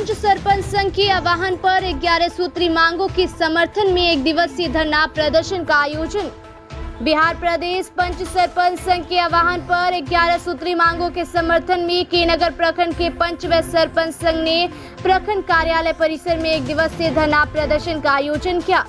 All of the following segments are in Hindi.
पंच सरपंच संघ के आह्वान पर 11 सूत्री मांगों के समर्थन में एक दिवसीय धरना प्रदर्शन का आयोजन। बिहार प्रदेश पंच सरपंच संघ के आह्वान पर 11 सूत्री मांगों के समर्थन में केनगर प्रखंड के पंच व सरपंच संघ ने प्रखंड कार्यालय परिसर में एक दिवसीय धरना प्रदर्शन का आयोजन किया।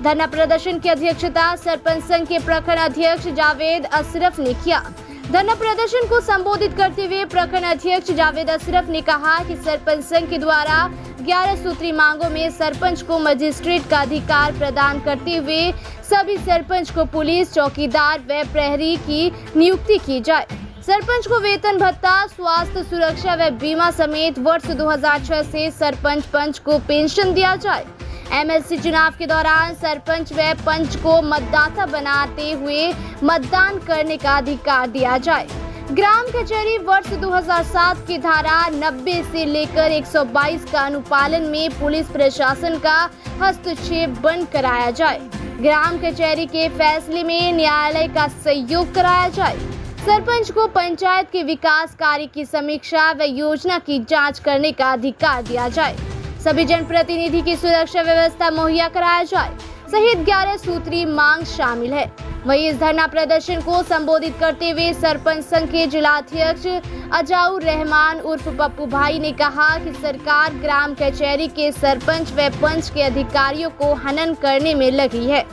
धरना प्रदर्शन की अध्यक्षता सरपंच संघ के प्रखंड अध्यक्ष जावेद अशरफ ने किया। धरना प्रदर्शन को संबोधित करते हुए प्रखंड अध्यक्ष जावेद अशरफ ने कहा कि सरपंच संघ के द्वारा 11 सूत्री मांगों में सरपंच को मजिस्ट्रेट का अधिकार प्रदान करते हुए सभी सरपंच को पुलिस, चौकीदार व प्रहरी की नियुक्ति की जाए। सरपंच को वेतन भत्ता, स्वास्थ्य सुरक्षा व बीमा समेत वर्ष 2006 से सरपंच पंच को पेंशन दिया जाए। एमएलसी चुनाव के दौरान सरपंच व पंच को मतदाता बनाते हुए मतदान करने का अधिकार दिया जाए। ग्राम कचहरी वर्ष 2007 की धारा 90 से लेकर 122 का अनुपालन में पुलिस प्रशासन का हस्तक्षेप बंद कराया जाए। ग्राम कचहरी के फैसले में न्यायालय का सहयोग कराया जाए। सरपंच को पंचायत के विकास कार्य की समीक्षा व योजना की जांच करने का अधिकार दिया जाए। सभी जनप्रतिनिधि की सुरक्षा व्यवस्था मुहैया कराया जाए सहित 11 सूत्री मांग शामिल है। वहीं इस धरना प्रदर्शन को संबोधित करते हुए सरपंच संघ के जिलाध्यक्ष अजाउर रहमान उर्फ पप्पू भाई ने कहा कि सरकार ग्राम कचहरी के सरपंच व पंच के अधिकारियों को हनन करने में लगी है,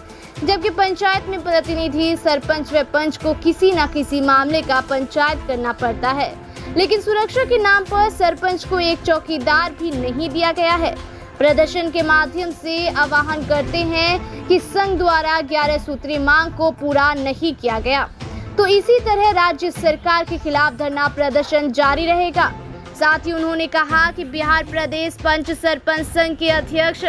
जबकि पंचायत में प्रतिनिधि सरपंच व पंच को किसी न किसी मामले का पंचायत करना पड़ता है, लेकिन सुरक्षा के नाम पर सरपंच को एक चौकीदार भी नहीं दिया गया है। प्रदर्शन के माध्यम से आह्वान करते हैं कि संघ द्वारा 11 सूत्री मांग को पूरा नहीं किया गया तो इसी तरह राज्य सरकार के खिलाफ धरना प्रदर्शन जारी रहेगा। साथ ही उन्होंने कहा कि बिहार प्रदेश पंच सरपंच संघ के अध्यक्ष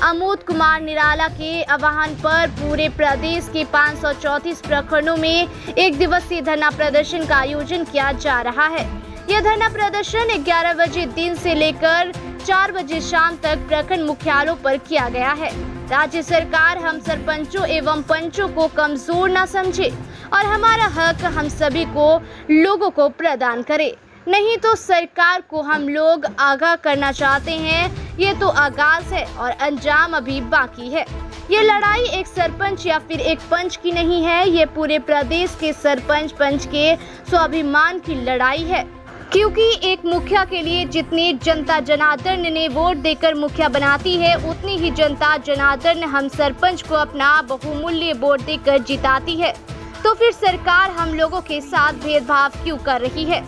अमोद कुमार निराला के आह्वान पर पूरे प्रदेश के 534 प्रखंडों में एक दिवसीय धरना प्रदर्शन का आयोजन किया जा रहा है। यह धरना प्रदर्शन 11 बजे दिन से लेकर 4 बजे शाम तक प्रखंड मुख्यालयों पर किया गया है। राज्य सरकार हम सरपंचों एवं पंचों को कमजोर न समझे और हमारा हक हम सभी को लोगों को प्रदान करे, नहीं तो सरकार को हम लोग आगाह करना चाहते हैं। ये तो आगाज है और अंजाम अभी बाकी है। ये लड़ाई एक सरपंच या फिर एक पंच की नहीं है, ये पूरे प्रदेश के सरपंच पंच के स्वाभिमान की लड़ाई है, क्योंकि एक मुखिया के लिए जितनी जनता जनार्दन ने वोट देकर मुखिया बनाती है, उतनी ही जनता जनार्दन हम सरपंच को अपना बहुमूल्य वोट देकर जिताती है। तो फिर सरकार हम लोगों के साथ भेदभाव क्यों कर रही है,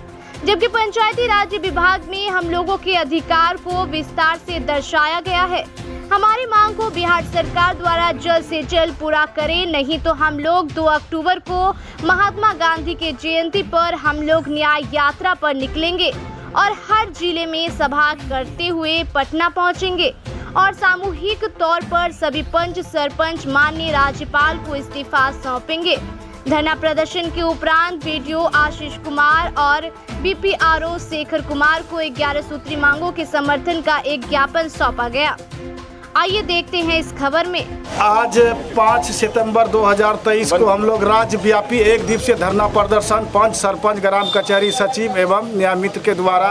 जबकि पंचायती राज विभाग में हम लोगों के अधिकार को विस्तार से दर्शाया गया है। हमारी मांग को बिहार सरकार द्वारा जल्द से जल्द पूरा करे, नहीं तो हम लोग 2 अक्टूबर को महात्मा गांधी के जयंती पर हम लोग न्याय यात्रा पर निकलेंगे और हर जिले में सभा करते हुए पटना पहुंचेंगे और सामूहिक तौर पर सभी पंच सरपंच माननीय राज्यपाल को इस्तीफा सौंपेंगे। धरना प्रदर्शन के उपरांत वीडियो आशीष कुमार और बीपीआरओ शेखर कुमार को 11 सूत्री मांगों के समर्थन का एक ज्ञापन सौंपा गया। आइए देखते हैं इस खबर में। आज 5 सितंबर 2023 को हम लोग राज्यव्यापी एक दिवसीय धरना प्रदर्शन पंच सरपंच ग्राम कचहरी सचिव एवं न्याय मित्र के द्वारा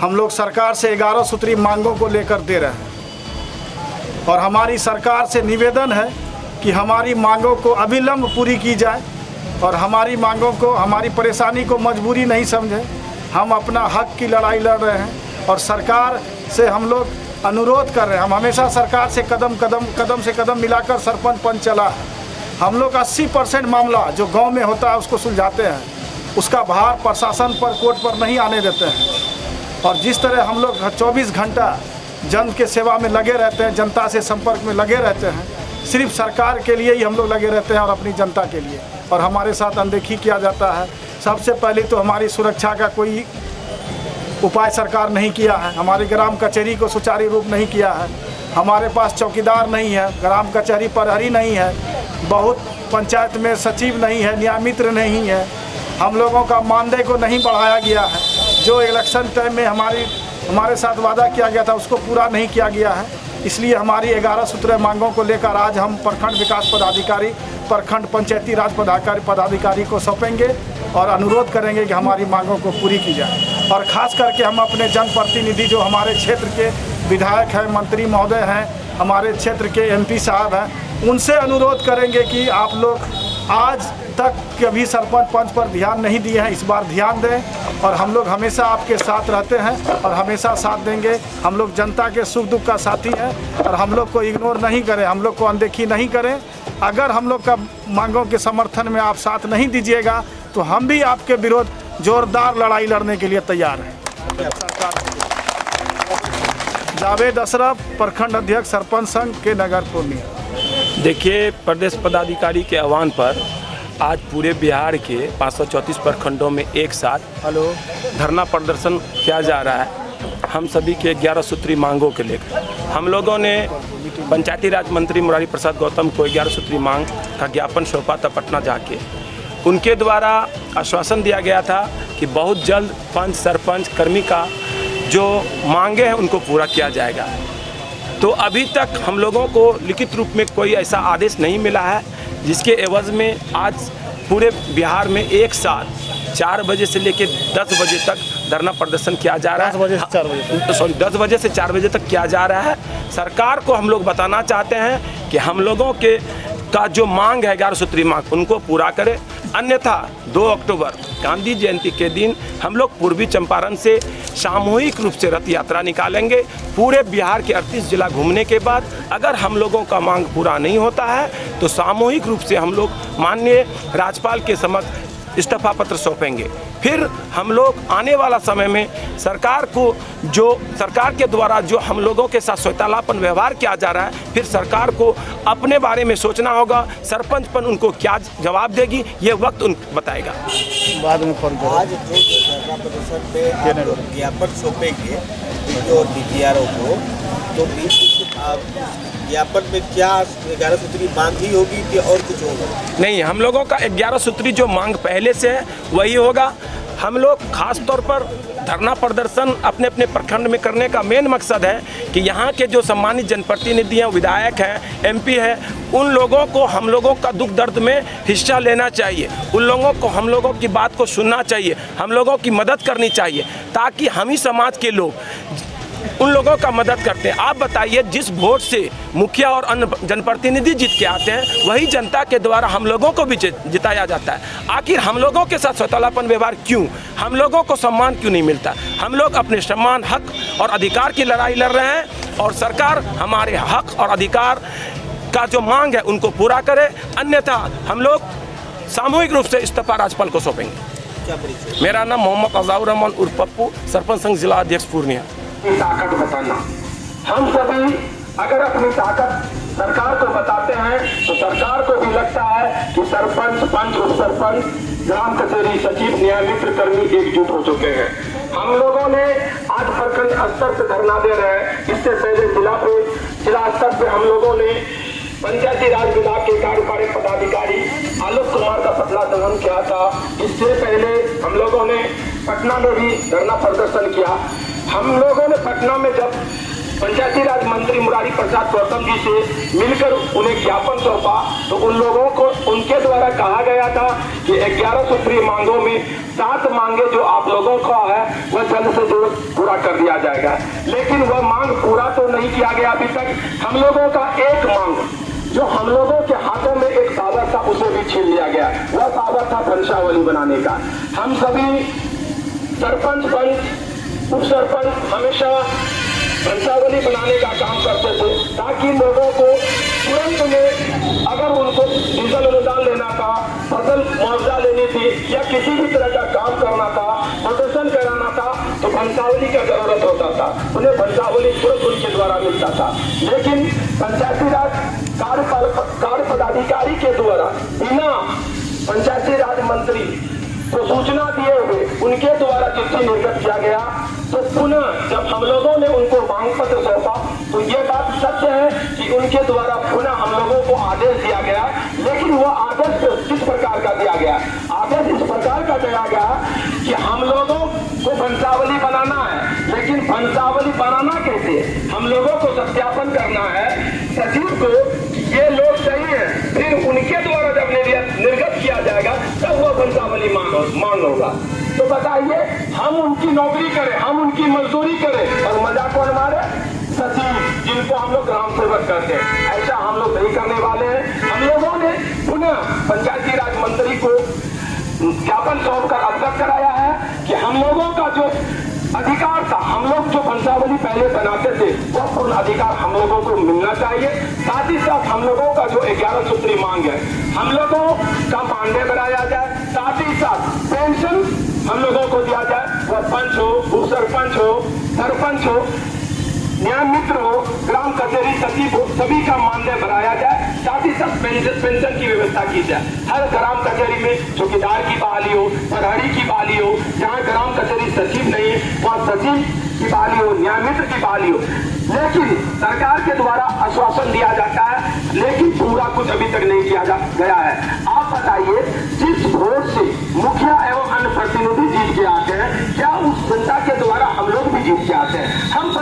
हम लोग सरकार से 11 सूत्री मांगों को लेकर दे रहे हैं और हमारी सरकार से निवेदन है कि हमारी मांगों को अविलंब पूरी की जाए और हमारी मांगों को, हमारी परेशानी को मजबूरी नहीं समझे। हम अपना हक की लड़ाई लड़ रहे हैं और सरकार से हम लोग अनुरोध कर रहे हैं। हम हमेशा सरकार से कदम से कदम मिलाकर सरपंच पंच चला है। हम लोग 80% मामला जो गांव में होता है उसको सुलझाते हैं, उसका भार प्रशासन पर, कोर्ट पर नहीं आने देते हैं। और जिस तरह हम लोग 24 घंटा जन के सेवा में लगे रहते हैं, जनता से संपर्क में लगे रहते हैं, सिर्फ सरकार के लिए ही हम लोग लगे रहते हैं और अपनी जनता के लिए, और हमारे साथ अनदेखी किया जाता है। सबसे पहले तो हमारी सुरक्षा का कोई उपाय सरकार नहीं किया है, हमारी ग्राम कचहरी को सुचारू रूप नहीं किया है, हमारे पास चौकीदार नहीं है, ग्राम कचहरी प्रहरी नहीं है, बहुत पंचायत में सचिव नहीं है, न्याय मित्र नहीं है, हम लोगों का मानदेय को नहीं बढ़ाया गया है, जो इलेक्शन टाइम में हमारे साथ वादा किया गया था उसको पूरा नहीं किया गया है। इसलिए हमारी 11 सूत्री मांगों को लेकर आज हम प्रखंड विकास पदाधिकारी, प्रखंड पंचायती राज पदाधिकारी को सौंपेंगे और अनुरोध करेंगे कि हमारी मांगों को पूरी की जाए। और ख़ास करके हम अपने जनप्रतिनिधि जो हमारे क्षेत्र के विधायक हैं, मंत्री महोदय हैं, हमारे क्षेत्र के एमपी साहब हैं, उनसे अनुरोध करेंगे कि आप लोग आज तक कभी सरपंच पंच पर ध्यान नहीं दिए हैं, इस बार ध्यान दें और हम लोग हमेशा आपके साथ रहते हैं और हमेशा साथ देंगे। हम लोग जनता के सुख दुख का साथी हैं और हम लोग को इग्नोर नहीं करें, हम लोग को अनदेखी नहीं करें। अगर हम लोग का मांगों के समर्थन में आप साथ नहीं दीजिएगा तो हम भी आपके विरोध जोरदार लड़ाई लड़ने के लिए तैयार हैं। जावेद अशरफ, प्रखंड अध्यक्ष सरपंच संघ के नगर पूर्णिया। देखिए, प्रदेश पदाधिकारी के आह्वान पर आज पूरे बिहार के 534 प्रखंडों में एक साथ धरना प्रदर्शन किया जा रहा है। हम सभी के 11 सूत्री मांगों के लेकर हम लोगों ने पंचायती राज मंत्री मुरारी प्रसाद गौतम को 11 सूत्री मांग का ज्ञापन सौंपा था पटना जाके। उनके द्वारा आश्वासन दिया गया था कि बहुत जल्द पंच सरपंच कर्मी का जो मांगे हैं उनको पूरा किया जाएगा। तो अभी तक हम लोगों को लिखित रूप में कोई ऐसा आदेश नहीं मिला है, जिसके एवज में आज पूरे बिहार में एक साथ 4 बजे से लेकर 10 बजे तक धरना प्रदर्शन किया जा रहा है। 10 बजे से 4 बजे तक किया जा रहा है। सरकार को हम लोग बताना चाहते हैं कि हम लोगों के का जो मांग है 11 सूत्री मांग उनको पूरा करें, अन्यथा 2 अक्टूबर गांधी जयंती के दिन हम लोग पूर्वी चंपारण से सामूहिक रूप से रथ यात्रा निकालेंगे। पूरे बिहार के 38 जिला घूमने के बाद अगर हम लोगों का मांग पूरा नहीं होता है तो सामूहिक रूप से हम लोग माननीय राज्यपाल के समक्ष इस्तीफा पत्र सौंपेंगे। फिर हम लोग आने वाला समय में सरकार के द्वारा जो हम लोगों के साथ शौचालापन व्यवहार किया जा रहा है, फिर सरकार को अपने बारे में सोचना होगा। सरपंच पर उनको क्या जवाब देगी ये वक्त बताएगा। बाद में फोन करो। आज जो धरना प्रदर्शन पे ज्ञापन सौंपेंगे जो DPRO को, तो ज्ञापन में क्या 11 सूत्री मांग ही होगी कि और कुछ होगा? नहीं, हम लोगों का 11 सूत्री जो मांग पहले से है वही होगा। हम लोग खास तौर पर धरना प्रदर्शन अपने अपने प्रखंड में करने का मेन मकसद है कि यहाँ के जो सम्मानित जनप्रतिनिधि हैं, विधायक हैं, MP हैं, उन लोगों को हम लोगों का दुख दर्द में हिस्सा लेना चाहिए। उन लोगों को हम लोगों की बात को सुनना चाहिए, हम लोगों की मदद करनी चाहिए, ताकि हम ही समाज के लोग उन लोगों का मदद करते हैं। आप बताइए, जिस वोट से मुखिया और अन्य जनप्रतिनिधि जीत के आते हैं वही जनता के द्वारा हम लोगों को भी जिताया जाता है। आखिर हम लोगों के साथ शौचालापन व्यवहार क्यों? हम लोगों को सम्मान क्यों नहीं मिलता? हम लोग अपने सम्मान, हक और अधिकार की लड़ाई लड़ रहे हैं और सरकार हमारे हक और अधिकार का जो मांग है उनको पूरा करे, अन्यथा हम लोग सामूहिक रूप से इस्तीफा राज्यपाल को सौंपेंगे। मेरा नाम मोहम्मद अज़ाउर रहमान उर्फ पप्पू, सरपंच संघ जिला अध्यक्ष पूर्णिया। ताकत बताना, हम सभी अगर अपनी ताकत सरकार को बताते हैं तो सरकार को भी लगता है कि सरपंच, पंच, उप सरपंच, ग्राम कचहरी सचिव, न्याय मित्र कर्मी एकजुट हो चुके हैं। हम लोगों ने आज प्रखंड स्तर पे धरना दे रहे हैं। इससे पहले जिला स्तर पे हम लोगों ने पंचायती राज विभाग के कार्यपालक पदाधिकारी आलोक कुमार का पुतला दहन किया था। इससे पहले हम लोगों ने पटना में भी धरना प्रदर्शन किया। हम लोगों ने पटना में जब पंचायती राज मंत्री मुरारी प्रसाद गौतम जी से मिलकर उन्हें ज्ञापन सौंपा तो उन लोगों को उनके द्वारा कहा गया था कि 11 सूत्री मांगों में 7 मांगे जो आप लोगों का है वह जल्द से जल्द पूरा कर दिया जाएगा। लेकिन वह मांग पूरा तो नहीं किया गया अभी तक। हम लोगों का एक मांग जो हम लोगों के हाथों में एक सावर था उसे भी छीन लिया गया। वह सावर था वंशावली बनाने का। हम सभी सरपंच, पंच, उप सरपंच हमेशा वंशावली बनाने का काम करते थे ताकि लोगों को तुरंत में अगर उनको डीजल अनुदान लेना था, फसल मुआवजा लेनी थी या किसी भी तरह का काम करना था, प्रदर्शन कराना था तो वंशावली का जरूरत होता था। उन्हें वंशावली तुरंत उनके द्वारा मिलता था। लेकिन पंचायती राज कार्य पदाधिकारी के द्वारा बिना पंचायती राज मंत्री को सूचना दिए हुए उनके द्वारा चिट्ठी निर्गत किया गया। तो पुनः जब हम लोगों ने उनको मांग पत्र सौंपा तो ये बात सत्य है कि उनके द्वारा पुनः हम लोगों को आदेश दिया गया। लेकिन वह आदेश किस प्रकार का दिया गया? आदेश इस प्रकार का दिया गया कि हम लोगों को वंशावली बनाना है, लेकिन वंशावली बनाना कैसे? हम लोगों को सत्यापन करना है सचिव को ये लोग सही है, फिर उनके द्वारा जब निर्गत किया जाएगा तब वह वंशावली मांग होगा। तो बताइए, हम उनकी नौकरी करें, हम उनकी मजदूरी करें और मजा कौन मारे? सचिव जिनको हम लोग ग्राम सेवक कहते हैं, ऐसा हम लोग नहीं करने वाले हैं। हम लोगों ने पुनः पंचायती राज मंत्री को ज्ञापन सौंपकर अवगत कराया है कि हम लोगों का जो अधिकार था, हम लोग जो वंशावली पहले बनाते थे वह पूर्ण अधिकार हम लोगों को मिलना चाहिए। साथ ही साथ हम लोगों का जो 11 सूत्री मांग है, हम लोगों का मानदेय बढ़ाया जाए। साथ ही साथ पेंशन हम लोगों को दिया जाए, वह पंच हो, उप सरपंच हो, सरपंच हो, न्याय मित्र हो, ग्राम कचहरी सचिव हो, सभी का मानदेय बढ़ाया जाए। साथ ही साथ पेंशन की व्यवस्था की जाए। हर ग्राम कचहरी में चौकीदार की बहाली हो, प्रहरी की बहाली हो, जहाँ ग्राम कचहरी सचिव नहीं है वहाँ सचिव की बहाली हो, न्याय मित्र की बहाली हो। लेकिन सरकार के द्वारा आश्वासन दिया जाता है, लेकिन पूरा कुछ अभी तक नहीं किया गया है। आप बताइए, जिस वोट से मुखिया एवं अन्य प्रतिनिधि जीत के आते हैं, क्या उस जनता के द्वारा हम लोग भी जीत के आते हैं? हम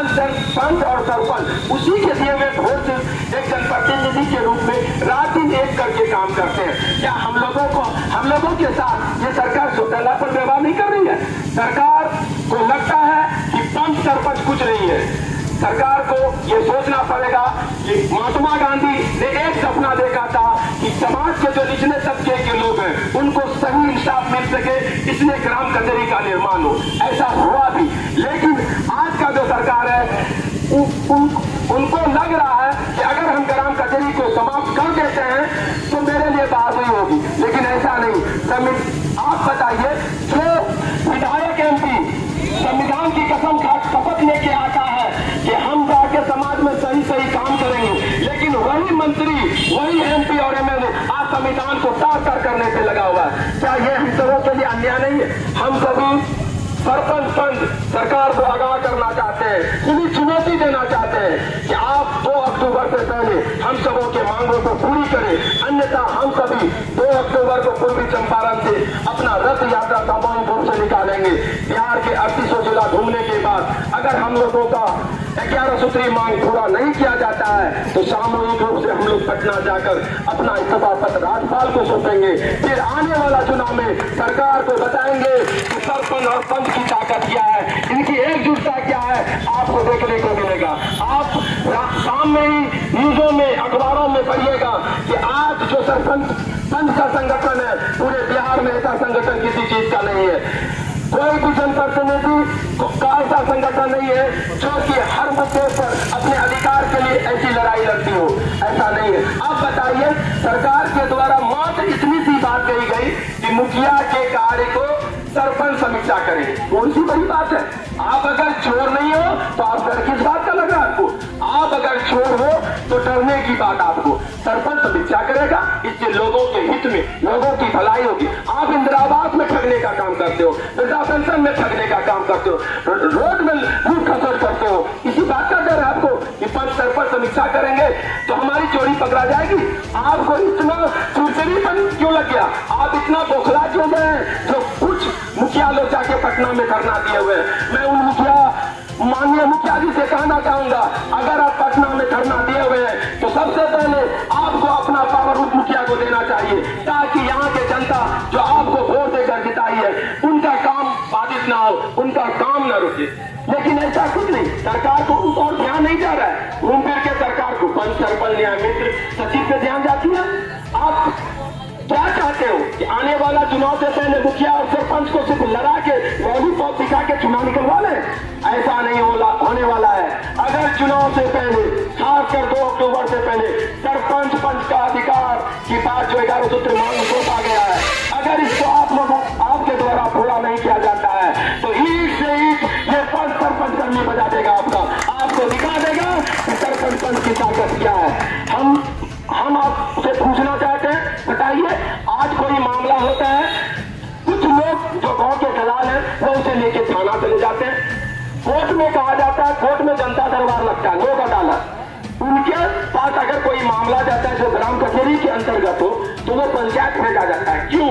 पंच और सरपंच उसी के दिए हुए वोट से एक जनप्रतिनिधि के रूप में रात दिन एक करके काम करते हैं। क्या हम लोगों के साथ ये सरकार सुतला पर व्यवहार नहीं कर रही है? सरकार को लगता है कि पंच सरपंच कुछ नहीं है। सरकार को ये सोचना पड़ेगा कि महात्मा गांधी ने एक सपना देखा था कि समाज के जो निचले तबके के लोग हैं उनको सही इंसाफ मिल सके, इसलिए ग्राम कचहरी का निर्माण हो। ऐसा हुआ भी, लेकिन आज का जो सरकार है उनको लग रहा है कि अगर हम ग्राम कचहरी को समाप्त कर देते हैं तो मेरे लिए बात नहीं होगी, लेकिन ऐसा नहीं। आप बताइए, जो विधायक MP संविधान की कसम खा शपथ लेके आता है कि हम जाके समाज में सही सही काम करेंगे, लेकिन वही मंत्री, वही MP और MLA आज संविधान को तार-तार करने पे लगा हुआ है। क्या ये हम सबों के लिए अन्याय नहीं है? हम सभी सरपंच पंच सरकार को आगाह करना चाहते हैं, उन्हें चुनौती देना चाहते हैं कि आप 2 अक्टूबर से पहले हम सबों के मांगों को पूरी करें, अन्यथा हम सभी 2 अक्टूबर को पूर्वी चंपारण से अपना रथ यात्रा सामूहिक रूप से निकालेंगे। बिहार के 38 जिला घूमने के बाद अगर हम लोगों का 11 सूत्री मांग पूरा नहीं किया जाता है तो सामूहिक रूप से हम लोग पटना जाकर अपना इस्तीफा पत्र राज्यपाल को सौंपेंगे। फिर आने वाला चुनाव में सरकार को बताएंगे कि सरपंच और पंच की ताकत क्या है, इनकी एकजुटता क्या है, आपको देखने को मिलेगा। आप शाम में ही न्यूजों में, अखबारों में पढ़िएगा कि आज जो सरपंच पंच का संगठन है पूरे बिहार में ऐसा संगठन किसी चीज का नहीं है। कोई भी जनप्रतिनिधि का ऐसा संगठन नहीं है जो कि हर मुद्दे पर अपने अधिकार के लिए ऐसी लड़ाई लड़ती हो, ऐसा नहीं है। अब बताइए, सरकार के द्वारा मात्र इतनी सी बात कही गई कि मुखिया के कार्य को सरपंच समीक्षा करें। कौन सी बड़ी बात है? आप अगर चोर नहीं हो तो आप डर किस बात का लग रहा है आपको? आप अगर चोर हो तो डरने की बात आपको। सरपंच समीक्षा करेगा, इससे लोगों के हित में, लोगों की भलाई होगी। आप इंदिरा आवास में ठगने का काम करते हो, वृद्धा पेंशन में ठगने का काम करते हो, रोड में लूट खसोट करते हो, इसी बात का डर है आपको कि पंच सरपंच समीक्षा करेंगे तो हमारी चोरी पकड़ा जाएगी। आपको इतना चुरचरीपन क्यों लग गया? आप इतना बौखला क्यों गए जो कुछ मुखिया लोग जाके पटना में धरना दिए हुए? मैं उन माननीय मुखिया जी से कहना चाहूंगा, अगर आप पटना में धरना दिए हुए हैं तो सबसे पहले आपको अपना पावर उप मुखिया को देना चाहिए, ताकि यहाँ के जनता जो आपको वोट देकर जिताई है उनका काम बाधित ना हो, उनका काम न रुके। लेकिन ऐसा कुछ नहीं, सरकार को उस और ध्यान नहीं जा रहा है। घूम फिर के सरकार को पंच सरपंच न्याय मित्र सचिव पे ध्यान जाती है। आप क्या चाहते हो कि आने वाला चुनाव से पहले मुखिया और सरपंच को सिर्फ लड़ा के लॉलीपॉप दिखा के चुनाव निकलवा लें? ऐसा नहीं होने वाला है। अगर चुनाव से पहले, खासकर 2 अक्टूबर से पहले सरपंच पंच का अधिकार की बात जो 11 सूत्री मांग सौंपा गया है, अगर इसको आप लोगों आपके द्वारा पूरा नहीं किया जाता है तो ईट से ईट ये पंच सरपंच करने बजा देगा आपको दिखा देगा कि सरपंच पंच की ताकत क्या है। हम आपसे पूछना चाहते हैं, बताइए, आज कोई मामला होता है, कुछ लोग जो गांव के दलाल हैं वो उसे लेके थाना चले जाते हैं, कोर्ट में कहा जाता है, कोर्ट में जनता दरबार लगता है, लोक अदालत। उनके पास अगर कोई मामला जाता है जो ग्राम कचहरी के अंतर्गत हो तो वो पंचायत भेजा जाता है। क्यों?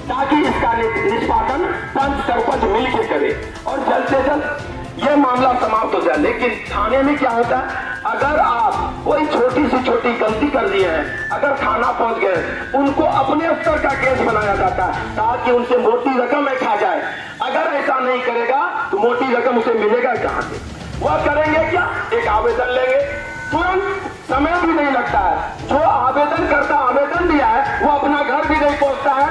ताकि इसका निष्पादन पंच सरपंच मिलकर करे और जल्द से जल्द ये मामला समाप्त हो जाए। लेकिन थाने में क्या होता है, अगर आप कोई छोटी से छोटी गलती कर दिए हैं, अगर थाना पहुंच गए, उनको अपने स्तर का केस बनाया जाता है ताकि उनसे मोटी रकम खा जाए। अगर ऐसा नहीं करेगा तो मोटी रकम उसे मिलेगा कहां से? वह करेंगे क्या, एक आवेदन लेंगे, तुरंत समय भी नहीं लगता है। जो आवेदन करता, आवेदन दिया है, वो अपना घर भी नहीं पहुंचता है,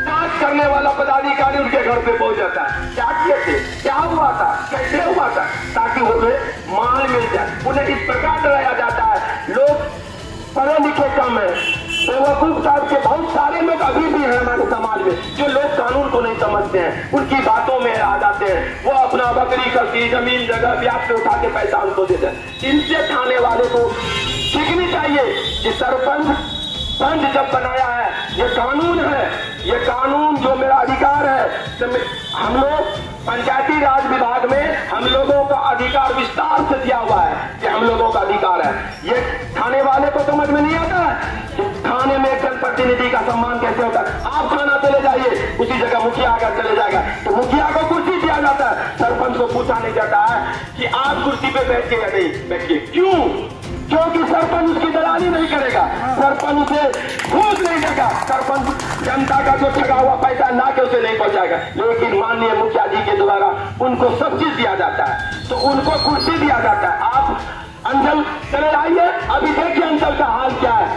जांच करने वाला पदाधिकारी उनके घर पे पहुंच जाता है। क्या किए थे, क्या हुआ था, कैसे हुआ था, ताकि उन्हें माल मिल जाए। उन्हें इस प्रकार डराया जाता है। लोग पढ़े लिखे कम है, बेवकूफ टाइप के बहुत सारे लोग अभी भी हैं हमारे समाज में, जो लोग कानून को नहीं समझते हैं, उनकी बातों में आ जाते हैं। वो अपना बकरी खस्सी जमीन जगह ब्याज पे उठा के पैसा उनको देते हैं। इनसे खाने वाले को सीखनी चाहिए कि सरपंच पंच जब बनाया है, ये कानून है, ये कानून जो मेरा अधिकार है, तो हम लोग पंचायती राज विभाग में हम लोगों का अधिकार विस्तार से दिया हुआ है कि हम लोगों का अधिकार है। ये थाने वाले को समझ में नहीं आता है कि थाने में एक जनप्रतिनिधि का सम्मान कैसे होता है। आप थाना चले जाइए, उसी जगह मुखिया आकर चले जाएगा, तो मुखिया को कुर्सी दिया जाता है, सरपंच को पूछा नहीं जाता है कि आप कुर्सी पे बैठ के या नहीं बैठ के। क्यों? क्योंकि सरपंच उसकी दलाली नहीं करेगा, सरपंच उसे घूस नहीं देगा, सरपंच जनता का जो ठगा हुआ पैसा ला के उसे नहीं पहुंचाएगा। लेकिन माननीय मुखिया जी के द्वारा उनको सब चीज दिया जाता है, तो उनको कुर्सी दिया जाता है। आप अंचल चले आइए, अभी देखिए अंचल का हाल क्या है।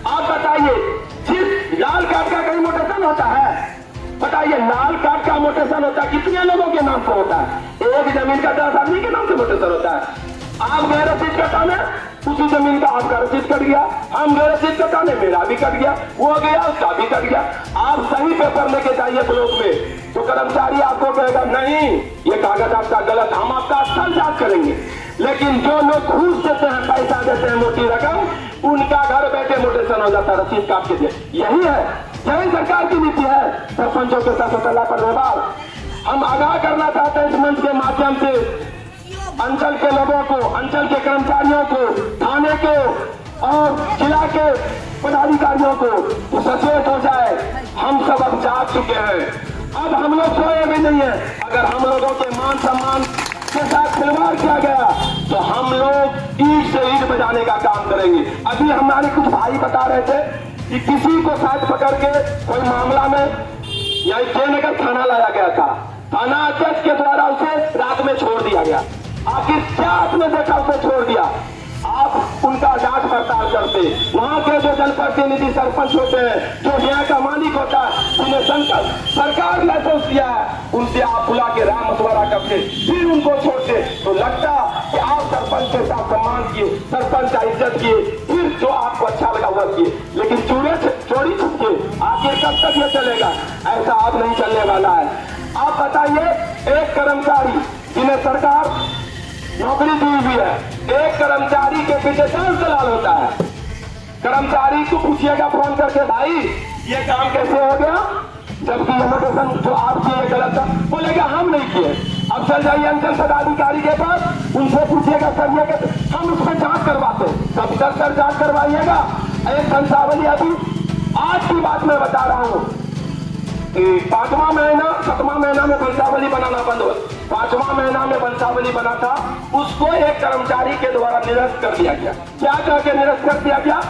आप बताइए, जिस लाल कार्ड का कहीं मोटेशन होता है, बताइए लाल कार्ड का मोटेशन होता है कितने लोगों के नाम से होता है? एक जमीन का 10 आदमी के नाम से मोटेशन होता है। आप गए रसीद कटाने, उसी जमीन का आपका रसीद कट गया, हम गए रसीद कटाने, मेरा भी कट गया, वो गया उसका भी कट गया। आप सही पेपर लेके जाइए ब्लॉक में, तो कर्मचारी आपको कहेगा नहीं ये कागज आपका गलत, हम आपका असल जांच करेंगे। लेकिन जो लोग घूस देते हैं, पैसा देते हैं मोटी रकम, उनका घर बैठे मोटेशन हो जाता है रसीद काट के दिए। यही है, यही सरकार की नीति है सरपंचों के साथ तला पर व्यवहार। हम आगाह करना चाहते हैं इस मंच के माध्यम से अंचल के लोगों को, अंचल के कर्मचारियों को, थाने के और जिला के पदाधिकारियों को सचेत हो जाए। हम सब अब जाग चुके हैं, अब हम लोग सोए भी नहीं है। अगर हम लोगों के मान सम्मान के साथ खिलवाड़ किया गया तो हम लोग ईंट से ईंट बजाने का काम करेंगे। अभी हमारे कुछ भाई बता रहे थे कि किसी को साथ पकड़ के कोई मामला में या जयनगर थाना लाया गया था, थाना अध्यक्ष के द्वारा उसे रात में छोड़ दिया गया। आखिर क्या आपने देखा उसे छोड़ दिया? आप उनका जांच पड़ताल करते, वहां के जो जनप्रतिनिधि सरपंच होते हैं, जो न्याय का मालिक होता है, जिन्हें सरकार लाइसेंस दिया है, उनसे आप बुला के राम मशवरा करते, फिर उनको छोड़ते, तो लगता कि आप सरपंच के साथ सम्मान किए, सरपंच का इज्जत किए, फिर जो आपको अच्छा लगा वह किए। लेकिन चोरी छुपके आखिर कब तक ये चलेगा? ऐसा अब नहीं चलने वाला है। आप बताइए, एक कर्मचारी जिन्हें सरकार नौकरी दी हुई है, एक कर्मचारी के पीछे 10 दलाल होता है। कर्मचारी को पूछिएगा फोन करके, भाई ये काम कैसे हो गया, जबकि ये मोटेशन जो आप किए गलत था, बोलेगा हम नहीं किए। अब चल जाइए अंचल पदाधिकारी के पास, उनसे पूछिएगा सर ये कैसे, हम उस पर जांच करवाते। कब तक सर जांच करवाइएगा? एक वंशावली, अभी आज की बात मैं बता रहा हूँ, 5वां महीना 7वां महीना में वंशावली बनाना बंद हो, 5वां महीना में वंशावली बना था, उसको एक कर्मचारी के द्वारा निरस्त कर दिया गया। क्या कह के निरस्त कर दिया गया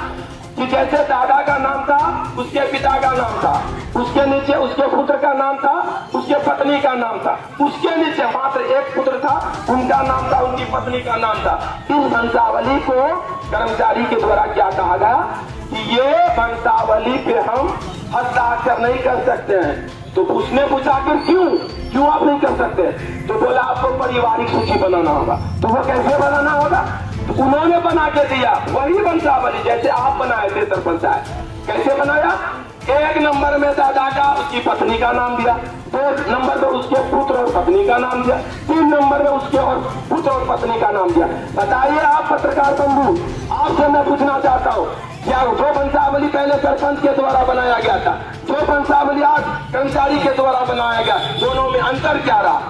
कि जैसे दादा का नाम था, उसके पिता का नाम था, उसके नीचे उसके पुत्र का नाम था, उसके पत्नी का नाम था, उसके नीचे मात्र एक पुत्र था, उनका नाम था, उनकी पत्नी का नाम था। इस वंशावली को कर्मचारी के द्वारा क्या कहा गया कि ये वंशावली पे हम हस्ताक्षर नहीं कर सकते हैं। तो उसने पूछा कि क्यों आप नहीं कर सकते? तो बोला आपको पारिवारिक सूची बनाना होगा। तो वो कैसे बनाना होगा? तो उन्होंने बना के दिया वही वंशावली जैसे आप बनाए थे सरपंच साहब। कैसे बनाया? 1 नंबर में दादा का उसकी पत्नी का नाम दिया, 2 नंबर में उसके पुत्र और पत्नी का नाम दिया, 3 नंबर में उसके और पुत्र और पत्नी का नाम दिया। बताइए आप पत्रकार बंधु, आपसे मैं पूछना चाहता हूँ, क्या जो वंशावली पहले सरपंच के द्वारा बनाया गया था, जो वंशावली आज कर्मचारी के द्वारा बनाया गया, दोनों में अंतर क्या रहा?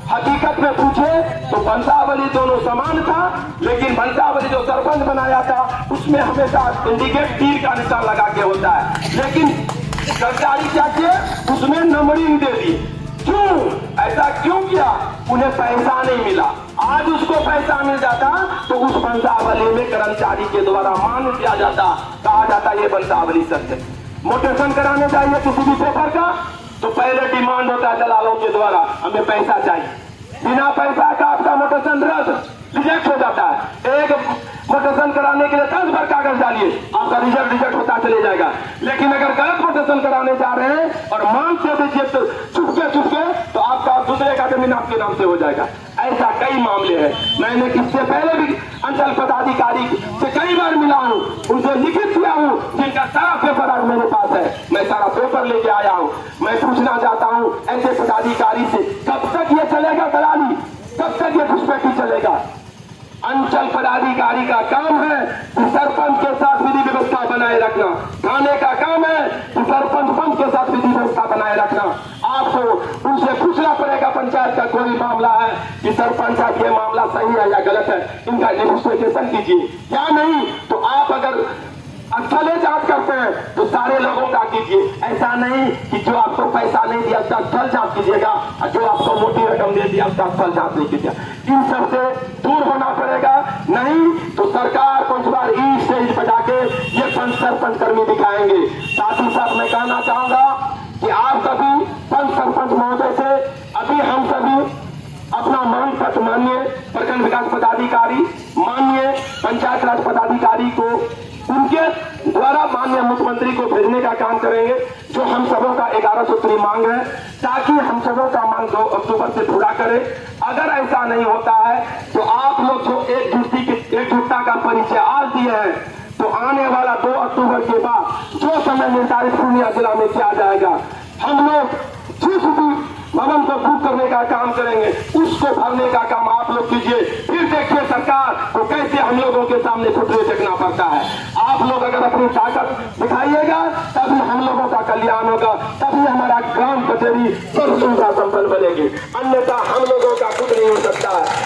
हकीकत में पूछे तो वंशावली दोनों समान था, लेकिन वंशावली जो सरपंच बनाया था उसमें हमेशा इंडिकेट तीर का निशान लगा के होता है, लेकिन कर्मचारी क्या किए? उसमें नंबरिंग दे दी। क्यों ऐसा क्यों किया? उन्हें पैसा नहीं मिला। आज उसको पैसा मिल जाता तो उस वंशावली में कर्मचारी के द्वारा मान दिया जाता, कहा जाता ये वंशावली सत्य। मोटेशन कराने चाहिए किसी भी पेपर का तो पहले डिमांड होता है दलालों के द्वारा, हमें पैसा चाहिए। बिना पैसा का आपका मोटेशन रिजेक्ट हो जाता है। एक मोटेशन कराने के लिए 10 बार कागज डालिए, आपका रिजेक्ट होता चले जाएगा। लेकिन अगर गलत मोटेशन कराने जा रहे हैं और मांग से दीजिए तो चुपके तो आपका दूसरे का जमीन आपके नाम से हो जाएगा। ऐसा कई मामले हैं। मैंने इससे पहले भी अंचल पदाधिकारी से कई बार मिला हूं, उनसे लिखित किया हूं, जिनका सारा पेपर आज मेरे पास है। मैं सारा पेपर लेके आया हूं। मैं पूछना चाहता हूं ऐसे पदाधिकारी से, कब तक ये चलेगा दलाली, कब तक ये घुसपैठी चलेगा? अंचल पदाधिकारी का काम है कि सरपंच के साथ विधि व्यवस्था बनाए रखना। थाने का काम है कि सरपंच पंच के साथ विधि व्यवस्था बनाए रखना। आपको उनसे पूछना पड़ेगा पंचायत का कोई मामला है कि सरपंच का ये मामला सही है या गलत है, इनका इन्वेस्टिगेशन कीजिए। क्या नहीं तो आप अगर स्थलीय जांच करते हैं तो सारे लोगों का कीजिए। ऐसा नहीं कि जो आपको पैसा नहीं दिया उसका स्थल जांच कीजिएगा और जो आपको मोटी रकम दे दिया उसका स्थल जांच नहीं कीजिएगा। इन सबसे दूर होना पड़ेगा। नहीं तो सरकार को इस बार ई स्टेज बजा के ये पंच सरपंच कर्मी दिखाएंगे। साथ ही साथ मैं कहना चाहूंगा कि आप सभी पंच सरपंच महोदय से अभी हम सभी अपना मांग पत्र माननीय प्रखंड विकास पदाधिकारी, माननीय पंचायत राज पदाधिकारी को उनके द्वारा माननीय मुख्यमंत्री को भेजने का काम करेंगे, जो हम सबों का 11 सूत्री मांग है, ताकि हम सबों का मांग 2 अक्टूबर से पूरा करें। अगर ऐसा नहीं होता है तो आप लोग जो एकजुटता का परिचय आज दिए हैं, तो आने वाला 2 अक्टूबर के बाद जो समय निर्धारित पूर्णिया जिला में किया जाएगा, हम लोग जिस भी भवन को बुक करने का काम करेंगे उसको भरने का काम आप लोग कीजिए। फिर देखिए सरकार को कैसे हम लोगों के सामने फुटरे टेकना पड़ता है। आप लोग अगर अपनी ताकत दिखाइएगा तभी हम लोगों का कल्याण होगा, तभी हमारा ग्राम कचहरी सर्व सुविधा संपन्न बनेगी। अन्यथा हम लोगों का कुछ नहीं हो सकता है।